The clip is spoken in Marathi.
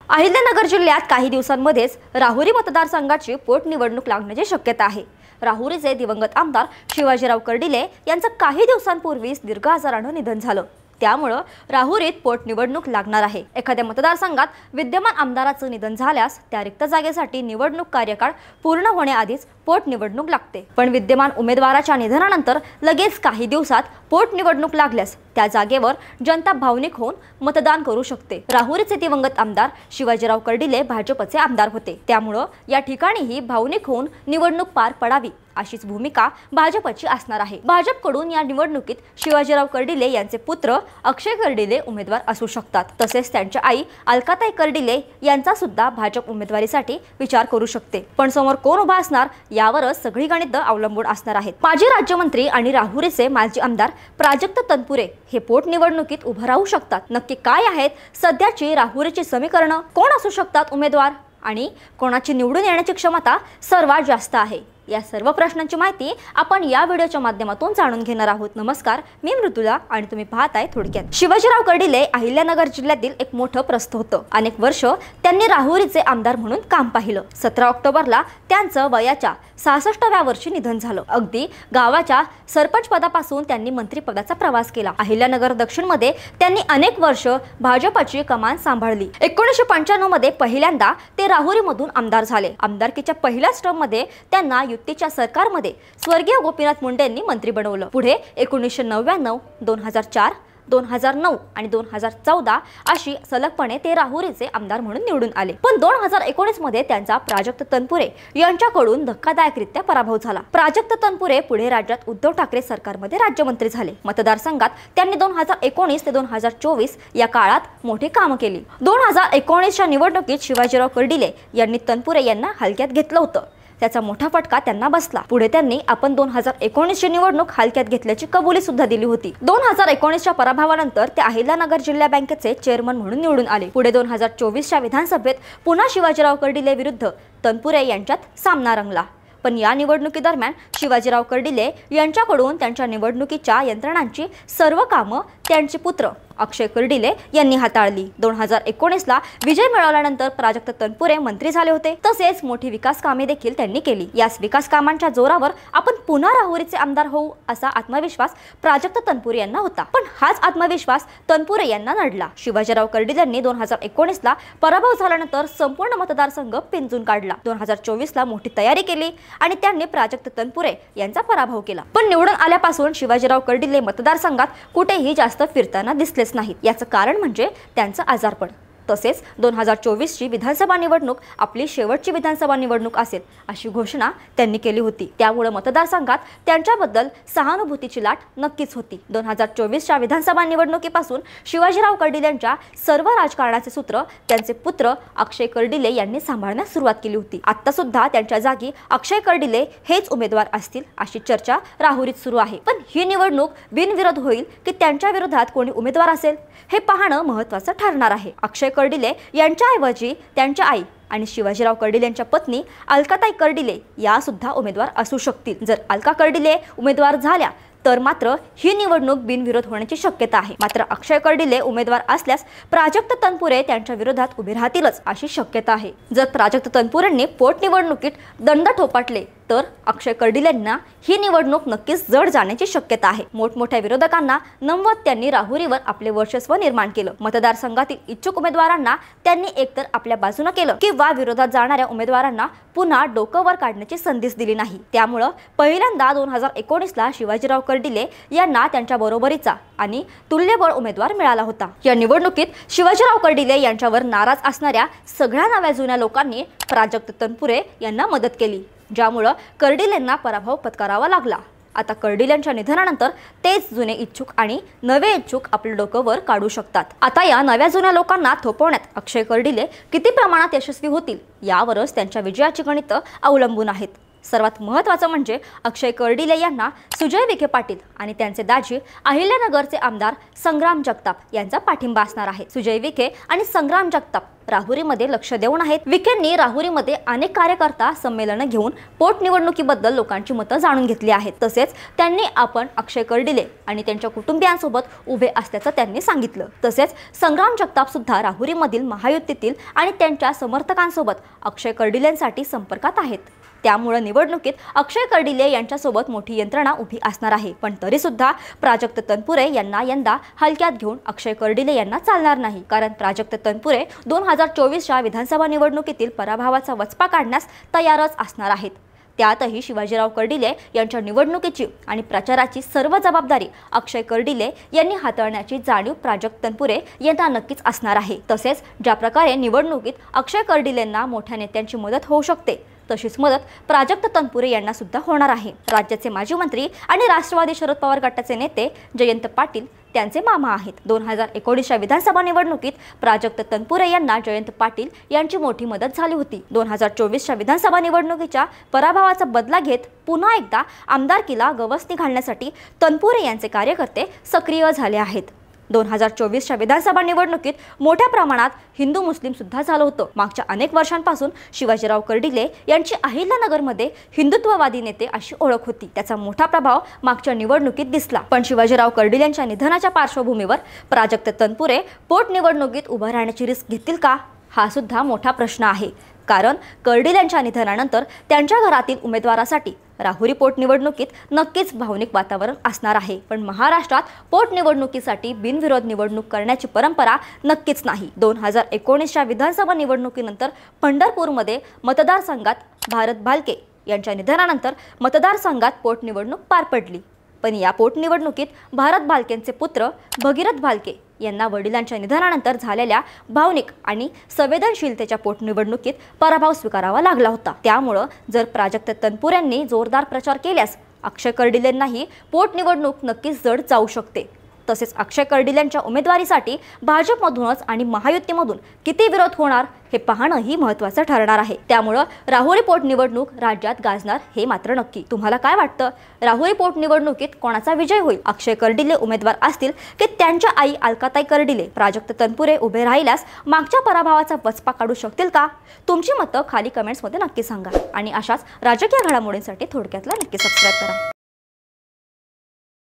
अहिल्यानगर जिल्ह्यात काही दिवसांमध्येच राहुरी मतदारसंघाची पोटनिवडणूक लागण्याची शक्यता आहे। राहुरीचे दिवंगत आमदार शिवाजीराव कर्डिले यांचं काही दिवसांपूर्वीच दीर्घ आजाराने निधन झालं। त्यामुळे राहुरीत पोटनिवडणूक लागणार आहे। एखाद्या मतदारसंघात विद्यमान आमदाराचं निधन झाल्यास त्या रिक्त जागेसाठी निवडणूक कार्यकाळ पूर्ण होण्याआधीच पोटनिवडणूक लागते। पण विद्यमान उमेदवाराच्या निधनानंतर लगेच काही दिवसात पोटनिवडणूक लागल्यास त्या जागेवर जनता भावनिक होऊन मतदान करू शकते। राहुरीचे दिवंगत आमदार शिवाजीराव कर्डिले भाजपचे आमदार होते, त्यामुळे या ठिकाणीही भावनिक होऊन निवडणूक पार पडावी अशीच भूमिका भाजपची असणार आहे। भाजपकडून या निवडणुकीत शिवाजीराव कर्डिले यांचे पुत्र अक्षय कर्डिले उमेदवार असू शकतात। तसेच त्यांच्या आई अलकाताई कर्डिले यांचा सुद्धा भाजप उमेदवारीसाठी विचार करू शकते। पण समोर कोण उभा असणार यावरच सगळी गणितं अवलंबून असणार आहेत। माजी राज्यमंत्री आणि राहुरीचे माजी आमदार प्राजक्त तनपुरे हे पोटनिवडणुकीत उभे राहू शकतात। नक्की काय आहेत सध्याची राहुरीची समीकरणं, कोण असू शकतात उमेदवार आणि कोणाची निवडून येण्याची क्षमता सर्वात जास्त आहे, या सर्व प्रश्नांची माहिती आपण या व्हिडिओच्या माध्यमातून जाणून घेणार आहोत। नमस्कार, मी मृदुला आणि तुम्ही पाहताय थोडक्यात। शिवाजीराव कर्डिले अहिल्यानगर जिल्ह्यातील एक मोठं प्रस्थ होतं। अनेक वर्ष त्यांनी राहुरीचे आमदार म्हणून काम पाहिलं। 17 ऑक्टोबरला त्यांचं वयाच्या 66व्या वर्षी निधन झालं। अगदी गावाच्या सरपंच पदापासून त्यांनी मंत्रिपदाचा प्रवास केला। अहिल्यानगर दक्षिण मध्ये त्यांनी अनेक वर्ष भाजपची कमान सांभाळली। 1995 मध्ये पहिल्यांदा ते राहुरीमधून आमदार झाले। आमदारकीच्या पहिल्याच टर्म मध्ये त्यांना युतीच्या सरकारमध्ये स्वर्गीय गोपीनाथ मुंडे यांनी मंत्री बनवलं। पुढे 1999, 2004, 2009 आणि 2014 अशी सलगपणे ते राहुरीचे आमदार म्हणून निवडून आले। पण 2019 मध्ये त्यांचा प्राजक्त तनपुरे यांच्याकडून धक्कादायकरित्या पराभव झाला। प्राजक्त तनपुरे पुढे राज्यात उद्धव ठाकरे सरकारमध्ये राज्यमंत्री झाले। मतदारसंघात त्यांनी 2019 ते 2024 या काळात मोठी कामं केली। 2019च्या निवडणुकीत शिवाजीराव कर्डिले यांनी तनपुरे यांना हलक्यात घेतलं होतं, त्याचा मोठा फटका त्यांना बसला। पुढे त्यांनी आपण 2019ची निवडणूक हलक्यात घेतल्याची कबुली सुद्धा दिली होती। 2019च्या पराभवानंतर ते अहिल्यानगर जिल्हा बँकेचे चेअरमन म्हणून निवडून आले। पुढे 2024च्या विधानसभेत पुन्हा शिवाजीराव कर्डिले विरुद्ध तनपुरे यांच्यात सामना रंगला। पण या निवडणुकीदरम्यान शिवाजीराव कर्डिले यांच्याकडून त्यांच्या निवडणुकीच्या यंत्रणांची सर्व कामं त्यांचे पुत्र अक्षय कर्डिले यांनी हाताळली। 2019ला विजय मिळवल्यानंतर प्राजक्त तनपुरे मंत्री झाले होते। तसेच मोठी विकास कामे देखील त्यांनी केली। याच विकास कामांच्या जोरावर आपण पुन्हा राहुरीचे आमदार होऊ असा आत्मविश्वास प्राजक्त तनपुरे यांना होता। पण हाच आत्मविश्वास तनपुरे यांना नडला। शिवाजीराव कर्डिलेंनी 2019ला पराभव झाल्यानंतर संपूर्ण मतदारसंघ पिंजून काढला। 2024ला मोठी तयारी केली आणि त्यांनी प्राजक्त तनपुरे यांचा पराभव केला। पण निवडून आल्यापासून शिवाजीराव कर्डिले मतदारसंघात कुठेही जास्त फिरताना दिसले नाहीत। याचं कारण म्हणजे त्यांचं आजारपण। तसेच 2024ची विधानसभा निवडणूक आपली शेवटची विधानसभा निवडणूक असेल अशी घोषणा त्यांनी केली होती। त्यामुळे मतदारसंघात त्यांच्याबद्दल सहानुभूतीची लाट नक्कीच होती। 2024च्या विधानसभा निवडणुकीपासून शिवाजीराव कर्डिलेंच्या सर्व राजकारणाचे सूत्र त्यांचे पुत्र अक्षय कर्डिले यांनी सांभाळण्यास सुरुवात केली होती। आता सुद्धा त्यांच्या जागी अक्षय कर्डिले हेच उमेदवार असतील अशी चर्चा राहुरीत सुरू आहे। पण ही निवडणूक बिनविरोध होईल की त्यांच्या विरोधात कोणी उमेदवार असेल हे पाहणं महत्त्वाचं ठरणार आहे। अक्षय कर्डिले यांच्याऐवजी त्यांच्या आई आणि शिवाजीराव कर्डिलेंच्या पत्नी अलकाताई कर्डिले या सुद्धा उमेदवार असू शकतील। जर अलका कर्डिले उमेदवार झाल्या तर मात्र ही निवडणूक बिनविरोध होण्याची शक्यता आहे। मात्र अक्षय कर्डिले उमेदवार असल्यास प्राजक्त तनपुरे त्यांच्या विरोधात उभे राहतीलच अशी शक्यता आहे। जर प्राजक्त तनपुरेंनी पोटनिवडणुकीत दंड ठोपाटले तर अक्षय कर्डिलेंना ही निवडणूक नक्कीच जड जाण्याची शक्यता आहे। मोठमोठ्या विरोधकांना नमवत त्यांनी राहुरीवर आपले वर्चस्व निर्माण केलं। मतदारसंघातील इच्छुक उमेदवारांना त्यांनी एकतर आपल्या बाजूने केलं किंवा विरोधात जाणाऱ्या उमेदवारांना पुन्हा डोकं वर काढण्याची संधीच दिली नाही। त्यामुळे पहिल्यांदा 2019ला शिवाजीराव कर्डिले यांना त्यांच्या बरोबरीचा आणि तुल्यबळ उमेदवार मिळाला होता। या निवडणुकीत शिवाजीराव कर्डिले यांच्यावर नाराज असणाऱ्या सगळ्या नव्या जुन्या लोकांनी प्राजक्त तनपुरे यांना मदत केली, ज्यामुळे कर्डिलेंना पराभव पत्करावा लागला। आता कर्डिलेंच्या निधनानंतर तेच जुने इच्छुक आणि नवे इच्छुक आपले डोकं वर काढू शकतात। आता या नव्या जुन्या लोकांना थोपवण्यात अक्षय कर्डिले किती प्रमाणात यशस्वी होतील यावरच त्यांच्या विजयाची गणितं अवलंबून आहेत। सर्वात महत्त्वाचं म्हणजे अक्षय कर्डिले यांना सुजय विखे पाटील आणि त्यांचे दाजी अहिल्यानगरचे आमदार संग्राम जगताप यांचा पाठिंबा असणार आहे। सुजय विखे आणि संग्राम जगताप राहुरीमध्ये लक्ष देऊन आहेत। विखेंनी राहुरीमध्ये अनेक कार्यकर्ता संमेलन घेऊन पोटनिवडणुकीबद्दल लोकांची मतं जाणून घेतली आहेत। तसेच त्यांनी आपण अक्षय कर्डिले आणि त्यांच्या कुटुंबियांसोबत उभे असल्याचं त्यांनी सांगितलं। तसेच संग्राम जगताप सुद्धा राहुरीमधील महायुतीतील आणि त्यांच्या समर्थकांसोबत अक्षय कर्डिलेंसाठी संपर्कात आहेत। त्यामुळे निवडणुकीत अक्षय कर्डिले यांच्यासोबत मोठी यंत्रणा उभी असणार आहे। पण तरी सुद्धा प्राजक्त तनपुरे यांना यंदा हलक्यात घेऊन अक्षय कर्डिले यांना चालणार नाही, कारण प्राजक्त तनपुरे 2024च्या विधानसभा निवडणुकीतील पराभवाचा वचपा काढण्यास तयारच असणार आहेत। त्यातही शिवाजीराव कर्डिले यांच्या निवडणुकीची आणि प्रचाराची सर्व जबाबदारी अक्षय कर्डिले यांनी हाताळण्याची जाणीव प्राजक्त तनपुरे यांना नक्कीच असणार आहे। तसेच ज्या प्रकारे निवडणुकीत अक्षय कर्डिलेंना मोठ्या नेत्यांची मदत होऊ शकते, तशीच मदत प्राजक्त तनपुरे यांना सुद्धा होणार आहे। राज्याचे माजी मंत्री आणि राष्ट्रवादी शरद पवार गटाचे नेते जयंत पाटील त्यांचे मामा आहेत। 2019च्या विधानसभा निवडणुकीत प्राजक्त तनपुरे यांना जयंत पाटील यांची मोठी मदत झाली होती। 2024च्या विधानसभा निवडणुकीच्या पराभवाचा बदला घेत पुन्हा एकदा आमदारकीला गवसणी घालण्यासाठी तनपुरे यांचे कार्यकर्ते सक्रिय झाले आहेत। 2024च्या विधानसभा निवडणुकीत मोठ्या प्रमाणात हिंदू मुस्लिम सुद्धा झालं होतं। मागच्या अनेक वर्षांपासून शिवाजीराव कर्डिले यांची अहिल्यानगरमध्ये हिंदुत्ववादी नेते अशी ओळख होती। त्याचा मोठा प्रभाव मागच्या निवडणुकीत दिसला। पण शिवाजीराव कर्डिले यांच्या निधनाच्या पार्श्वभूमीवर प्राजक्त तनपुरे पोटनिवडणुकीत उभं राहण्याची रिस्क घेतील का, हा सुद्धा मोठा प्रश्न आहे। कारण कर्डिलेंच्या निधनानंतर त्यांच्या घरातील उमेदवारासाठी राहुरी पोटनिवडणुकीत नक्कीच भावनिक वातावरण असणार आहे। पण महाराष्ट्रात पोटनिवडणुकीसाठी बिनविरोध निवडणूक करण्याची परंपरा नक्कीच नाही। 2019च्या विधानसभा निवडणुकीनंतर पंढरपूरमध्ये मतदारसंघात भारत भालके यांच्या निधनानंतर मतदारसंघात पोटनिवडणूक पार पडली। पण या पोटनिवडणुकीत भारत भालकेंचे पुत्र भगीरथ भालके यांना वडिलांच्या निधनानंतर झालेल्या भावनिक आणि संवेदनशीलतेच्या पोटनिवडणुकीत पराभव स्वीकारावा लागला होता। त्यामुळे जर प्राजक्त तनपुरेंनी जोरदार प्रचार केल्यास अक्षय कर्डिलेंनाही पोटनिवडणूक नक्कीच जड जाऊ शकते। तसेच अक्षय कर्डिलेंच्या उमेदवारीसाठी भाजपमधूनच आणि महायुतीमधून किती विरोध होणार हे पाहणंही महत्त्वाचं ठरणार आहे। त्यामुळे राहुरी पोटनिवडणूक राज्यात गाजणार हे मात्र नक्की। तुम्हाला काय वाटतं, राहुरी पोटनिवडणुकीत कोणाचा विजय होईल? अक्षय कर्डिले उमेदवार असतील की त्यांच्या आई अलकाताई कर्डिले प्राजक्त तनपुरे उभे राहिल्यास मागच्या पराभवाचा वचपा काढू शकतील का? तुमची मतं खाली कमेंट्समध्ये नक्की सांगा आणि अशाच राजकीय घडामोडींसाठी थोडक्यातला नक्की सबस्क्राइब करा।